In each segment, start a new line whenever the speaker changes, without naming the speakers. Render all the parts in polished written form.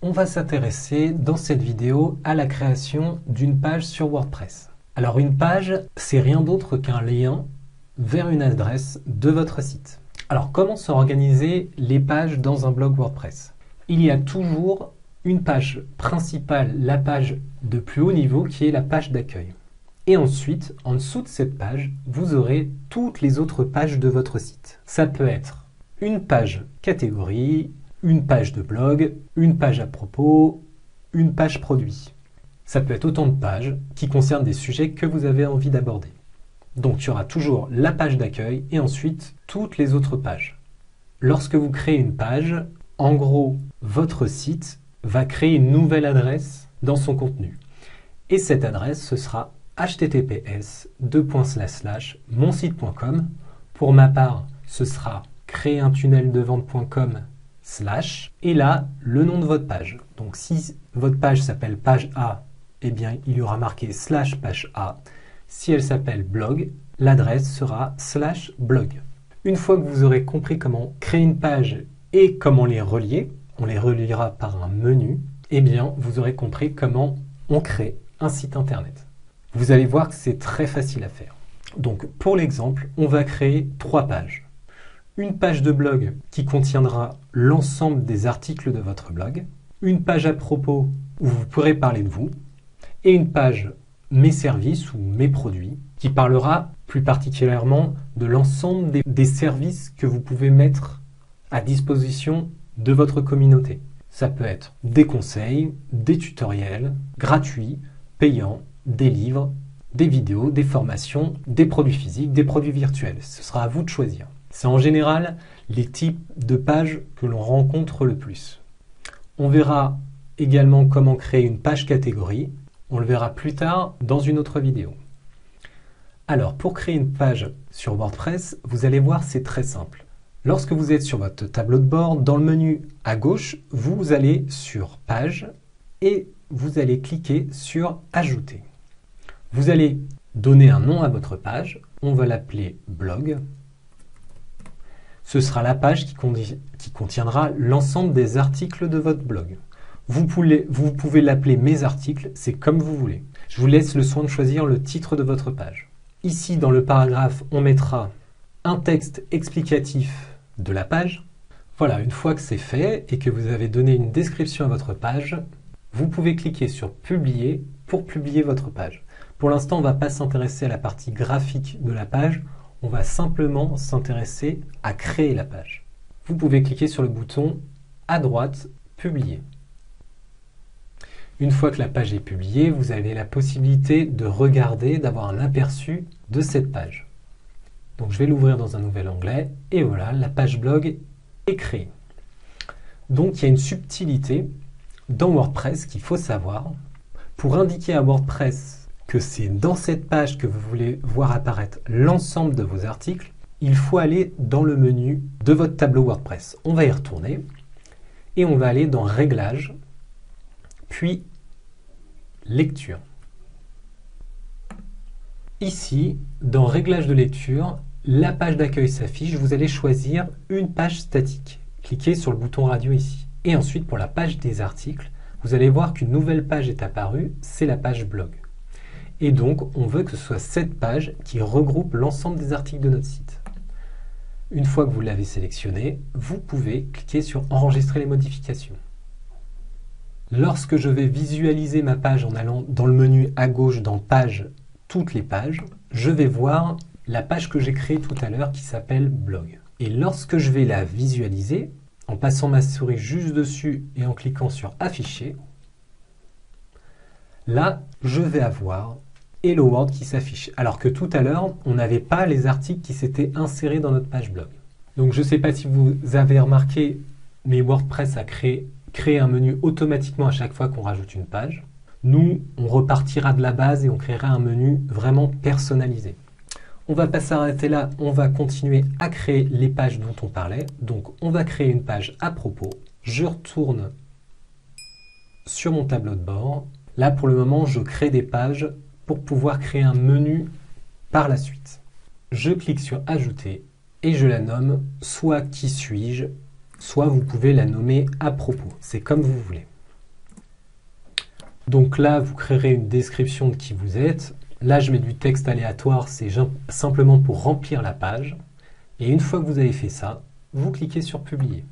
on va s'intéresser dans cette vidéo à la création d'une page sur WordPress. Alors une page, c'est rien d'autre qu'un lien vers une adresse de votre site. Alors comment sont organisées les pages dans un blog WordPress? Il y a toujours une page principale, la page de plus haut niveau qui est la page d'accueil. Et ensuite, en dessous de cette page, vous aurez toutes les autres pages de votre site. Ça peut être une page catégorie, une page de blog, une page à propos, une page produit. Ça peut être autant de pages qui concernent des sujets que vous avez envie d'aborder. Donc il y aura toujours la page d'accueil et ensuite toutes les autres pages. Lorsque vous créez une page, en gros, votre site va créer une nouvelle adresse dans son contenu. Et cette adresse, ce sera https://monsite.com. Pour ma part, ce sera créeruntunnelDevente.com/ et là, le nom de votre page. Donc si votre page s'appelle page A, eh bien il y aura marqué /page A. Si elle s'appelle blog, l'adresse sera /blog. Une fois que vous aurez compris comment créer une page et comment les relier, on les reliera par un menu, eh bien vous aurez compris comment on crée un site internet. Vous allez voir que c'est très facile à faire. Donc pour l'exemple, on va créer 3 pages. Une page de blog qui contiendra l'ensemble des articles de votre blog, une page à propos où vous pourrez parler de vous, et une page mes services ou mes produits qui parlera plus particulièrement de l'ensemble des services que vous pouvez mettre à disposition de votre communauté. Ça peut être des conseils, des tutoriels, gratuits, payants, des livres, des vidéos, des formations, des produits physiques, des produits virtuels. Ce sera à vous de choisir. C'est en général les types de pages que l'on rencontre le plus. On verra également comment créer une page catégorie. On le verra plus tard dans une autre vidéo. Alors, pour créer une page sur WordPress, vous allez voir, c'est très simple. Lorsque vous êtes sur votre tableau de bord, dans le menu à gauche, vous allez sur Page et vous allez cliquer sur Ajouter. Vous allez donner un nom à votre page. On va l'appeler Blog. Ce sera la page qui contiendra l'ensemble des articles de votre blog. Vous pouvez l'appeler Mes articles, c'est comme vous voulez. Je vous laisse le soin de choisir le titre de votre page. Ici, dans le paragraphe, on mettra un texte explicatif de la page. Voilà, une fois que c'est fait et que vous avez donné une description à votre page, vous pouvez cliquer sur Publier pour publier votre page. Pour l'instant, on ne va pas s'intéresser à la partie graphique de la page, on va simplement s'intéresser à créer la page. Vous pouvez cliquer sur le bouton à droite, Publier. Une fois que la page est publiée, vous avez la possibilité de regarder, d'avoir un aperçu de cette page. Donc je vais l'ouvrir dans un nouvel onglet et voilà, la page blog est créée. Donc il y a une subtilité dans WordPress qu'il faut savoir. Pour indiquer à WordPress que c'est dans cette page que vous voulez voir apparaître l'ensemble de vos articles, il faut aller dans le menu de votre tableau WordPress. On va y retourner et on va aller dans Réglages, puis Lecture. Ici, dans Réglages de lecture, la page d'accueil s'affiche. Vous allez choisir une page statique. Cliquez sur le bouton radio ici. Et ensuite, pour la page des articles, vous allez voir qu'une nouvelle page est apparue, c'est la page blog. Et donc, on veut que ce soit cette page qui regroupe l'ensemble des articles de notre site. Une fois que vous l'avez sélectionné, vous pouvez cliquer sur Enregistrer les modifications. Lorsque je vais visualiser ma page en allant dans le menu à gauche dans Page, toutes les pages, je vais voir la page que j'ai créée tout à l'heure qui s'appelle Blog. Et lorsque je vais la visualiser, en passant ma souris juste dessus et en cliquant sur Afficher, là, je vais avoir Hello World qui s'affiche. Alors que tout à l'heure, on n'avait pas les articles qui s'étaient insérés dans notre page blog. Donc je ne sais pas si vous avez remarqué, mais WordPress a créé un menu automatiquement à chaque fois qu'on rajoute une page. Nous, on repartira de la base et on créera un menu vraiment personnalisé. On ne va pas s'arrêter là, on va continuer à créer les pages dont on parlait. Donc on va créer une page à propos. Je retourne sur mon tableau de bord. Là pour le moment, je crée des pages pour pouvoir créer un menu par la suite. Je clique sur Ajouter et je la nomme soit Qui suis-je, soit vous pouvez la nommer à propos. C'est comme vous voulez. Donc là, vous créerez une description de qui vous êtes. Là, je mets du texte aléatoire, c'est simplement pour remplir la page. Et une fois que vous avez fait ça, vous cliquez sur Publier.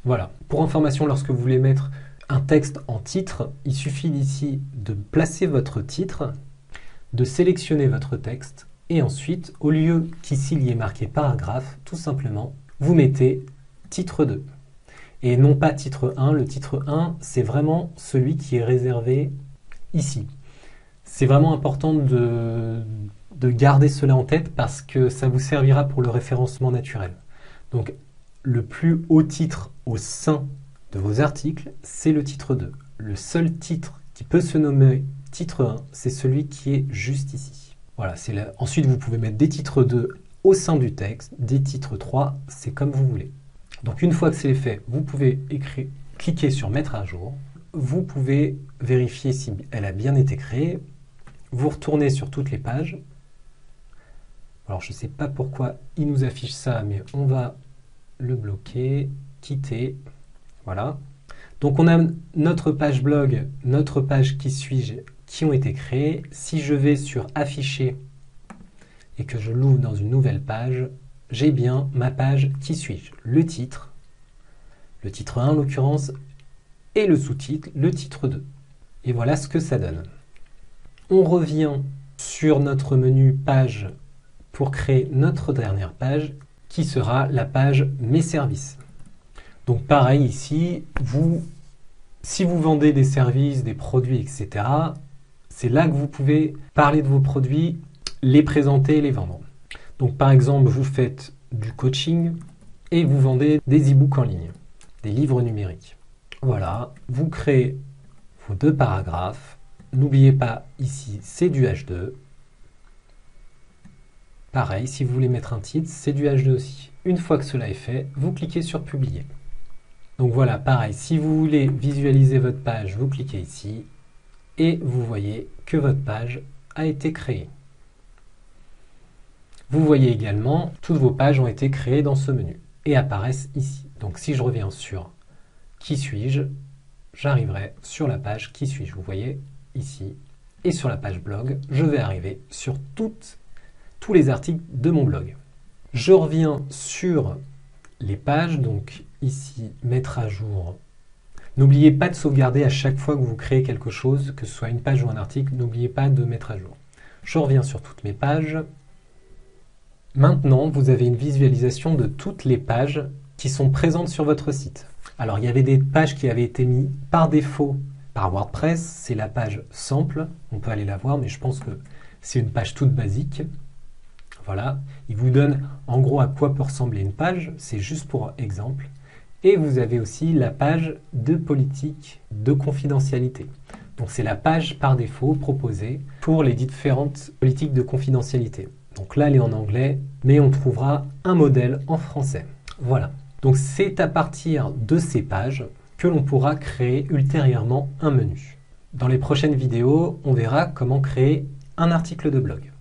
Voilà. Pour information, lorsque vous voulez mettre un texte en titre, il suffit d'ici de placer votre titre, de sélectionner votre texte, et ensuite, au lieu qu'ici il y ait marqué paragraphe, tout simplement, vous mettez titre 2. Et non pas titre 1. Le titre 1, c'est vraiment celui qui est réservé ici. C'est vraiment important de garder cela en tête parce que ça vous servira pour le référencement naturel. Donc, le plus haut titre au sein de vos articles, c'est le titre 2. Le seul titre qui peut se nommer titre 1, c'est celui qui est juste ici. Voilà, ensuite, vous pouvez mettre des titres 2 au sein du texte, des titres 3, c'est comme vous voulez. Donc une fois que c'est fait, vous pouvez cliquer sur mettre à jour. Vous pouvez vérifier si elle a bien été créée. Vous retournez sur toutes les pages. Alors je ne sais pas pourquoi il nous affiche ça, mais on va le bloquer, quitter. Voilà. Donc on a notre page blog, notre page qui suis-je, qui ont été créées. Si je vais sur afficher et que je l'ouvre dans une nouvelle page, j'ai bien ma page qui suis-je, le titre 1 en l'occurrence, et le sous-titre, le titre 2. Et voilà ce que ça donne. On revient sur notre menu page pour créer notre dernière page, qui sera la page Mes services. Donc pareil ici, si vous vendez des services, des produits, etc., c'est là que vous pouvez parler de vos produits, les présenter et les vendre. Donc par exemple, vous faites du coaching et vous vendez des e-books en ligne, des livres numériques. Voilà, vous créez vos 2 paragraphes. N'oubliez pas, ici, c'est du H2. Pareil, si vous voulez mettre un titre, c'est du H2 aussi. Une fois que cela est fait, vous cliquez sur Publier. Donc voilà, pareil, si vous voulez visualiser votre page, vous cliquez ici et vous voyez que votre page a été créée. Vous voyez également, toutes vos pages ont été créées dans ce menu et apparaissent ici. Donc si je reviens sur Qui suis-je, j'arriverai sur la page Qui suis-je. Vous voyez ici. Et sur la page blog, je vais arriver sur tous les articles de mon blog. Je reviens sur les pages, donc ici, mettre à jour. N'oubliez pas de sauvegarder à chaque fois que vous créez quelque chose, que ce soit une page ou un article, n'oubliez pas de mettre à jour. Je reviens sur toutes mes pages. Maintenant, vous avez une visualisation de toutes les pages qui sont présentes sur votre site. Alors, il y avait des pages qui avaient été mises par défaut par WordPress. C'est la page sample. On peut aller la voir, mais je pense que c'est une page toute basique. Voilà. Il vous donne en gros à quoi peut ressembler une page. C'est juste pour exemple. Et vous avez aussi la page de politique de confidentialité. Donc, c'est la page par défaut proposée pour les différentes politiques de confidentialité. Donc là, elle est en anglais, mais on trouvera un modèle en français. Voilà. Donc c'est à partir de ces pages que l'on pourra créer ultérieurement un menu. Dans les prochaines vidéos, on verra comment créer un article de blog.